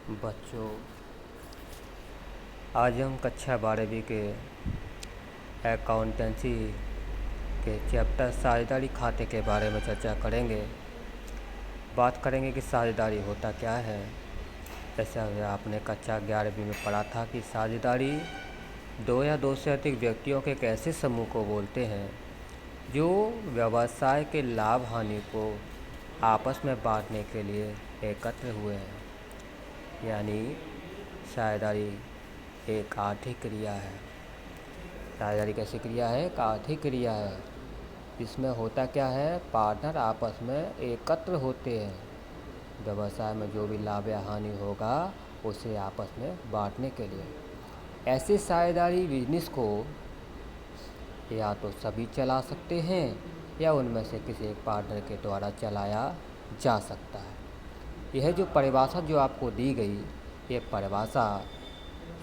बच्चों, आज हम कक्षा 12वीं के अकाउंटेंसी के चैप्टर साझेदारी खाते के बारे में चर्चा करेंगे। बात करेंगे कि साझेदारी होता क्या है। जैसे आपने कक्षा 11वीं में पढ़ा था कि साझेदारी दो या दो से अधिक व्यक्तियों के एक ऐसे समूह को बोलते हैं जो व्यवसाय के लाभ हानि को आपस में बांटने के लिए एकत्र हुए हैं। यानी साझेदारी एक आर्थिक क्रिया है। साझेदारी कैसी क्रिया है? एक आर्थिक क्रिया है। इसमें होता क्या है, पार्टनर आपस में एकत्र होते हैं। व्यवसाय में जो भी लाभ या हानि होगा उसे आपस में बांटने के लिए। ऐसी साझेदारी बिजनेस को या तो सभी चला सकते हैं या उनमें से किसी एक पार्टनर के द्वारा चलाया जा सकता है। यह जो परिभाषा जो आपको दी गई, ये परिभाषा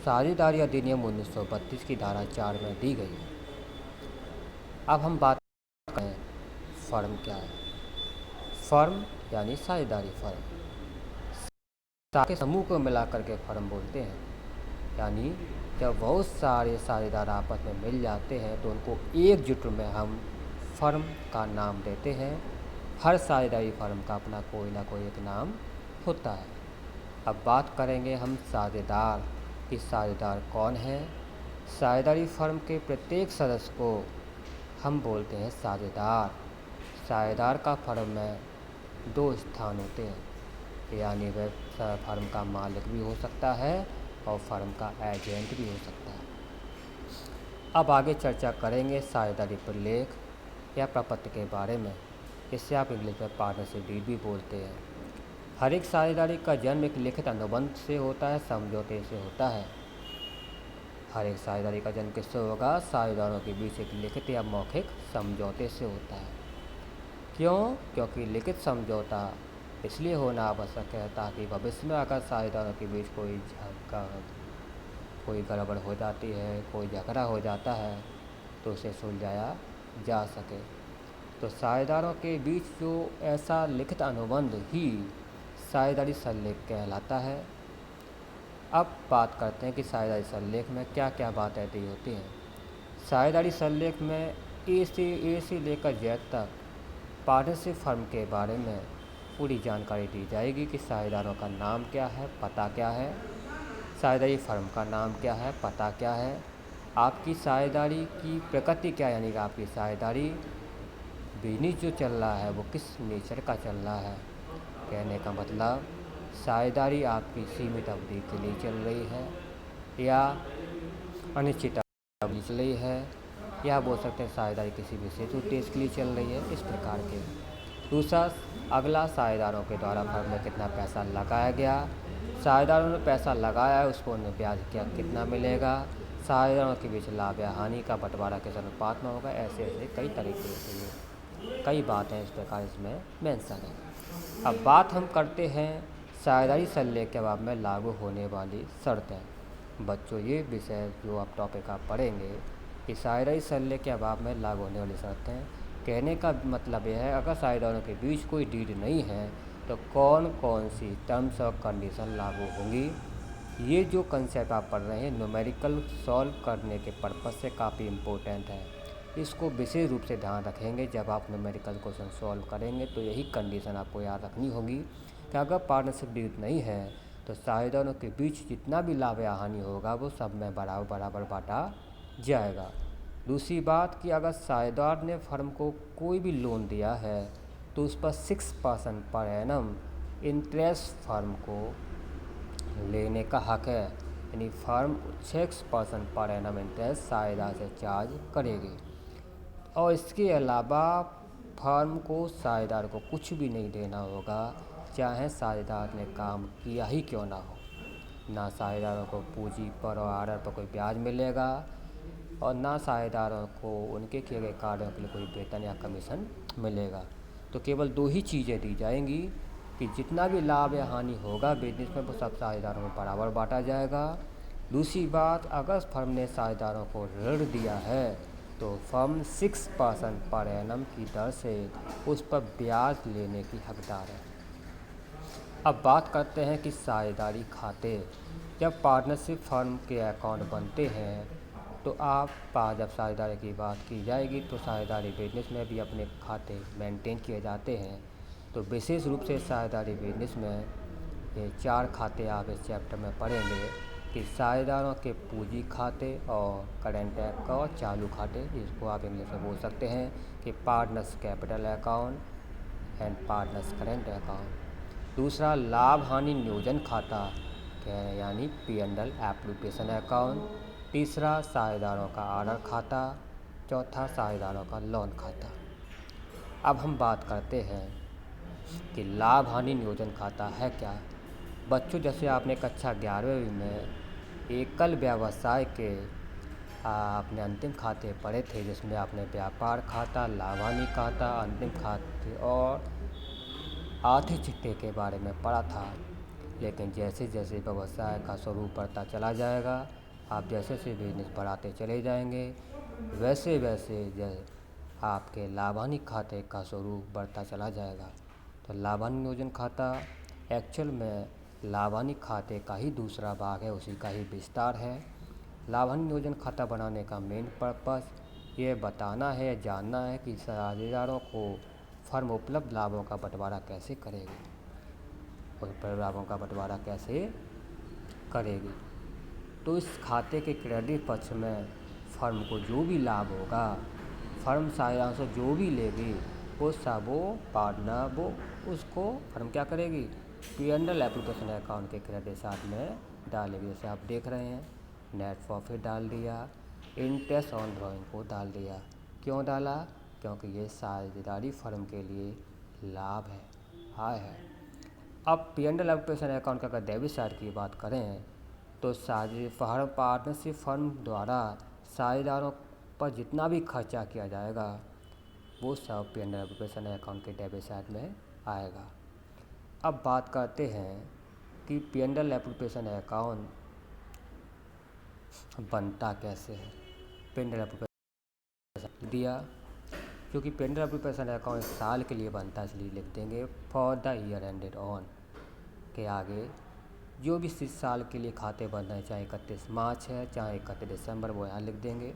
साझेदारी अधिनियम 1932 की धारा 4 में दी गई है। अब हम बात करें फर्म क्या है। फर्म यानी साझेदारी फर्म के समूह को मिलाकर के फर्म बोलते हैं। यानी जब बहुत सारे साझेदार आपस में मिल जाते हैं तो उनको एकजुट में हम फर्म का नाम देते हैं। हर साझेदारी फर्म का अपना कोई ना कोई एक नाम होता है। अब बात करेंगे हम साझेदार कि साझेदार कौन है। साझेदारी फर्म के प्रत्येक सदस्य को हम बोलते हैं साझेदार। साझेदार का फर्म में दो स्थान होते हैं, यानी वह फर्म का मालिक भी हो सकता है और फर्म का एजेंट भी हो सकता है। अब आगे चर्चा करेंगे साझेदारी प्रलेख या प्रपत्र के बारे में। इससे आप इंग्लिश में पार्टनरशिप डीड भी बोलते हैं। हर एक साझेदारी का जन्म एक लिखित अनुबंध से होता है, समझौते से होता है। हर एक साझेदारी का जन्म किससे होगा? साझेदारों के बीच एक लिखित या मौखिक समझौते से होता है। क्यों? क्योंकि लिखित समझौता इसलिए होना आवश्यक है ताकि भविष्य में अगर साझेदारों के बीच कोई गड़बड़ हो जाती है, कोई झगड़ा हो जाता है तो उसे सुलझाया जा सके। तो साझेदारों के बीच जो ऐसा लिखित अनुबंध ही साझेदारी संलेख कहलाता है। अब बात करते हैं कि साझेदारी संलेख में क्या क्या बातें दी होती हैं। साझेदारी संलेख में ए से लेकर जेड तक पार्टनरशिप फर्म के बारे में पूरी जानकारी दी जाएगी कि साझेदारों का नाम क्या है, पता क्या है, साझेदारी फर्म का नाम क्या है, पता क्या है, आपकी साझेदारी की प्रकृति क्या है, यानी कि आपकी साझेदारी बिजनेस जो चल रहा है वो किस नेचर का चल रहा है। कहने का मतलब साझेदारी आपकी सीमित अवधि के लिए चल रही है या अनिश्चित अवधि चल रही है, या बोल सकते हैं साझेदारी किसी विशेष उद्देश्य के लिए चल रही है, इस प्रकार के। दूसरा, अगला साझेदारों के द्वारा फर्म में कितना पैसा लगाया गया, साझेदारों ने पैसा लगाया है उसको उन्हें ब्याज क्या कितना मिलेगा, साझेदारों के बीच लाभ या हानि का बंटवारा किस अनुपात में होगा। ऐसे ऐसे कई तरीके से कई बातें इस प्रकार इसमें मेंशन है। अब बात हम करते हैं साझेदारी संलेख के बाद में लागू होने वाली शर्तें। बच्चों, ये विषय जो आप टॉपिक आप पढ़ेंगे कि साझेदारी संलेख के अभाव में लागू होने वाली शर्तें। कहने का मतलब यह है अगर साझेदारों के बीच कोई डीड नहीं है तो कौन कौन सी टर्म्स और कंडीशन लागू होंगी। ये जो कंसेप्ट आप पढ़ रहे हैं न्यूमेरिकल सॉल्व करने के पर्पज़ से काफ़ी इम्पोर्टेंट है। इसको विशेष रूप से ध्यान रखेंगे जब आप न्यूमेरिकल क्वेश्चन सॉल्व करेंगे। तो यही कंडीशन आपको याद रखनी होगी कि अगर पार्टनरशिप डीड नहीं है तो साझेदारों के बीच जितना भी लाभ या हानि होगा वो सब में बराबर बांटा जाएगा। दूसरी बात कि अगर साझेदार ने फर्म को कोई भी लोन दिया है तो उस पर 6% पर एनम इंटरेस्ट फर्म को लेने का हक है। यानी फर्म 6% पर एनम इंटरेस्ट साझेदार से चार्ज करेगी। और इसके अलावा फर्म को साझेदार को कुछ भी नहीं देना होगा, चाहे साझेदार ने काम किया ही क्यों ना हो। ना साझेदारों को पूंजी पर और आर्डर पर कोई ब्याज मिलेगा और ना साझेदारों को उनके किए गए कार्यों के लिए कोई वेतन या कमीशन मिलेगा। तो केवल दो ही चीज़ें दी जाएंगी कि जितना भी लाभ या हानि होगा बिजनेस में वो सब साझेदारों में बराबर बांटा जाएगा। दूसरी बात, अगर फर्म ने साझेदारों को ऋण दिया है तो फर्म 6% पर एनम की दर से उस पर ब्याज लेने की हकदार है। अब बात करते हैं कि साझेदारी खाते। जब पार्टनरशिप फर्म के अकाउंट बनते हैं तो जब साझेदारी की बात की जाएगी तो साझेदारी बिजनेस में भी अपने खाते मेंटेन किए जाते हैं। तो विशेष रूप से साझेदारी बिजनेस में ये 4 खाते आप इस चैप्टर में पढ़ेंगे कि साझेदारों के पूंजी खाते और करेंट अकाउंट और चालू खाते, जिसको आप इंग्लिश में बोल सकते हैं कि partners capital account and partners current account. दूसरा लाभ हानि नियोजन खाता यानी P&L एप्लीकेशन अकाउंट। तीसरा साझेदारों का आर्डर खाता। चौथा साझेदारों का लोन खाता। अब हम बात करते हैं कि लाभ हानि नियोजन खाता है क्या। बच्चों, जैसे आपने कक्षा 11वीं में एकल व्यवसाय के अपने अंतिम खाते पढ़े थे, जिसमें आपने व्यापार खाता, लाभ हानि खाता, अंतिम खाते और आर्थिक चिट्ठे के बारे में पढ़ा था। लेकिन जैसे जैसे व्यवसाय का स्वरूप बढ़ता चला जाएगा, आप जैसे जैसे बिजनेस बढ़ाते चले जाएंगे, वैसे वैसे आपके लाभ हानि खाते का स्वरूप बढ़ता चला जाएगा। तो लाभ हानि नियोजन खाता एक्चुअल में लाभ हानि खाते का ही दूसरा भाग है, उसी का ही विस्तार है। लाभ हानि नियोजन खाता बनाने का मेन पर्पस ये बताना है, जानना है कि साझेदारों को फर्म उपलब्ध लाभों का बंटवारा कैसे करेगी, उपलब्ध लाभों का बंटवारा कैसे करेगी। तो इस खाते के क्रेडिट पक्ष में फर्म को जो भी लाभ होगा, फर्म साझेदारों से जो भी लेगी, वो सब पार्टनर उसको फर्म क्या करेगी, P&L एप्लीकेशन अकाउंट के क्रेडिट साथ में डालेगी। जैसे आप देख रहे हैं, नेट प्रॉफिट डाल दिया, इंटरेस्ट ऑन ड्राइंग को डाल दिया। क्यों डाला? क्योंकि ये साझेदारी फर्म के लिए लाभ है, आय है। अब P&L एप्लीकेशन अकाउंट का अगर डेबिट साइड की बात करें तो पार्टनरशिप फर्म द्वारा साझेदारों पर जितना भी खर्चा किया जाएगा वो सब P&L एप्लीकेशन अकाउंट के डेबिट साइड में आएगा। अब बात करते हैं कि P&L एप्लीकेशन अकाउंट बनता कैसे है। P&L एप्लीकेशन दिया, क्योंकि P&L एप्लीकेशन अकाउंट साल के लिए बनता है, इसलिए लिख देंगे for the year ended on के आगे जो भी इस साल के लिए खाते बन रहे हैं, चाहे 31 मार्च है चाहे 31 दिसंबर, वो यहाँ लिख देंगे।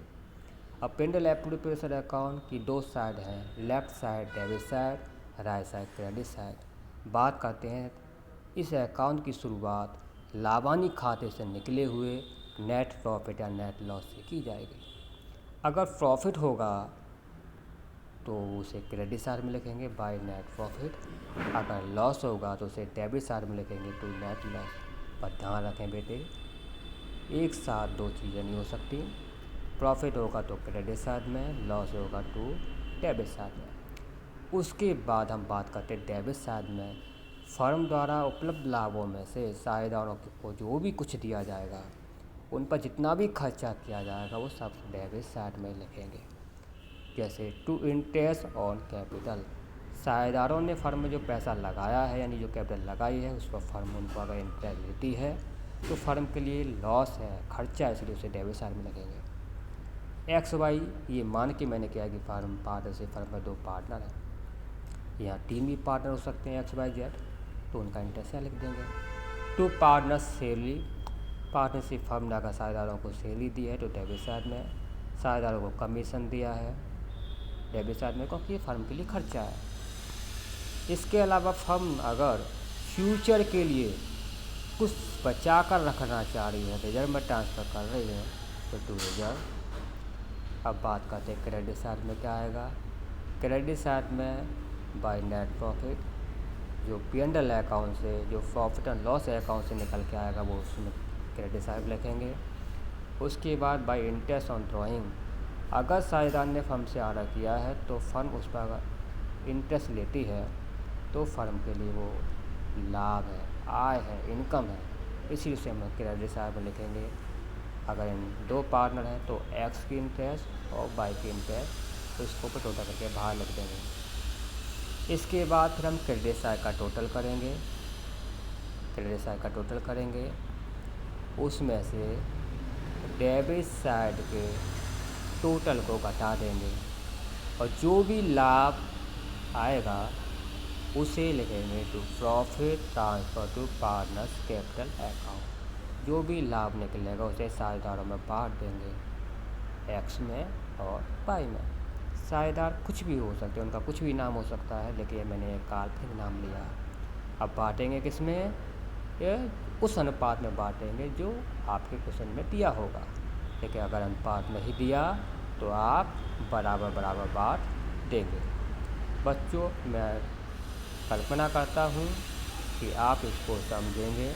अब P&L एप्लीकेशन अकाउंट की 2 साइड हैं, left side debit side, right side credit side. बात करते हैं इस अकाउंट की शुरुआत लाभ हानि खाते से निकले हुए नेट प्रॉफिट या नेट लॉस से की जाएगी। अगर प्रॉफिट होगा तो उसे क्रेडिट साइड में लिखेंगे बाय नेट प्रॉफिट। अगर लॉस होगा तो उसे डेबिट साइड में लिखेंगे टू नेट लॉस। पर ध्यान रखें बेटे, एक साथ 2 चीज़ें नहीं हो सकती। प्रॉफिट होगा तो क्रेडिट साइड में, लॉस होगा तो डेबिट साइड में। उसके बाद हम बात करते हैं डेबिट साइड में फर्म द्वारा उपलब्ध लाभों में से साझेदारों को जो भी कुछ दिया जाएगा, उन पर जितना भी खर्चा किया जाएगा वो सब डेबिट साइड में लिखेंगे। जैसे टू इंटरेस्ट ऑन कैपिटल, साझेदारों ने फर्म में जो पैसा लगाया है यानी जो कैपिटल लगाई है उस पर फर्म उनको अगर इंटरेस्ट देती है तो फर्म के लिए लॉस है, खर्चा है, इसलिए उसे डेबिट साइड में लगेंगे। XY ये मान के मैंने किया कि पार्टनरशिप फर्म में 2 पार्टनर हैं, यहाँ 3 भी पार्टनर हो सकते हैं XYZ, तो उनका इंटरेस्ट लिख देंगे। To partners salary, partnership firm ने अगर साझेदारों को सैलरी दी है तो डेबिट साइड में, साझेदारों को कमीशन दिया है डेबिट साइड में, क्योंकि ये फर्म के लिए खर्चा है। इसके अलावा फर्म अगर फ्यूचर के लिए कुछ बचा कर रखना चाह रही है, रिजर्व में ट्रांसफ़र कर रही है तो टू रिजर्व। अब बात करते हैं क्रेडिट साइड में क्या आएगा। क्रेडिट साइड में बाय नेट प्रॉफिट, जो P&L अकाउंट से, जो प्रॉफिट एंड लॉस अकाउंट से निकल के आएगा वो उसमें क्रेडिट साइड लिखेंगे। उसके बाद बाय इंटरेस्ट ऑन ड्राइंग, अगर साझेदार ने फर्म से ऑर्डर किया है तो फर्म उस पर अगर इंटरेस्ट लेती है तो फर्म के लिए वो लाभ है, आय है, इनकम है, इसीलिए उसे हम क्रेडिट साइड में लिखेंगे। अगर इन 2 पार्टनर हैं तो X की इंटरेस्ट और Y की इंटरेस्ट, तो इसको टोटल करके बाहर लिख देंगे। इसके बाद फिर हम क्रेडिट साइड का टोटल करेंगे। क्रेडिट साइड का टोटल करेंगे, उसमें से डेबिट साइड के टोटल को घटा देंगे और जो भी लाभ आएगा उसे लिखेंगे to profit transfer to partners capital account. जो भी लाभ निकलेगा उसे साझेदारों में बांट देंगे, एक्स में और वाई में। साझेदार कुछ भी हो सकते हैं, उनका कुछ भी नाम हो सकता है, लेकिन मैंने एक काल्पनिक नाम लिया। अब बांटेंगे किस में? ये उस अनुपात में बांटेंगे जो आपके क्वेश्चन में दिया होगा। लेकिन अगर अनुपात नहीं दिया तो आप बराबर बराबर बांट देंगे। बच्चों, मैं कल्पना करता हूँ कि आप इसको समझेंगे,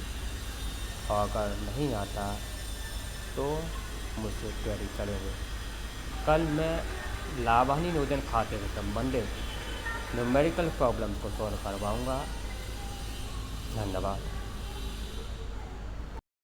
और अगर नहीं आता तो मुझसे क्वेरी करेंगे। कल मैं लाभानी नियोजन खाते से संबंधित न्यूमेरिकल प्रॉब्लम को सॉल्व करवाऊँगा। धन्यवाद।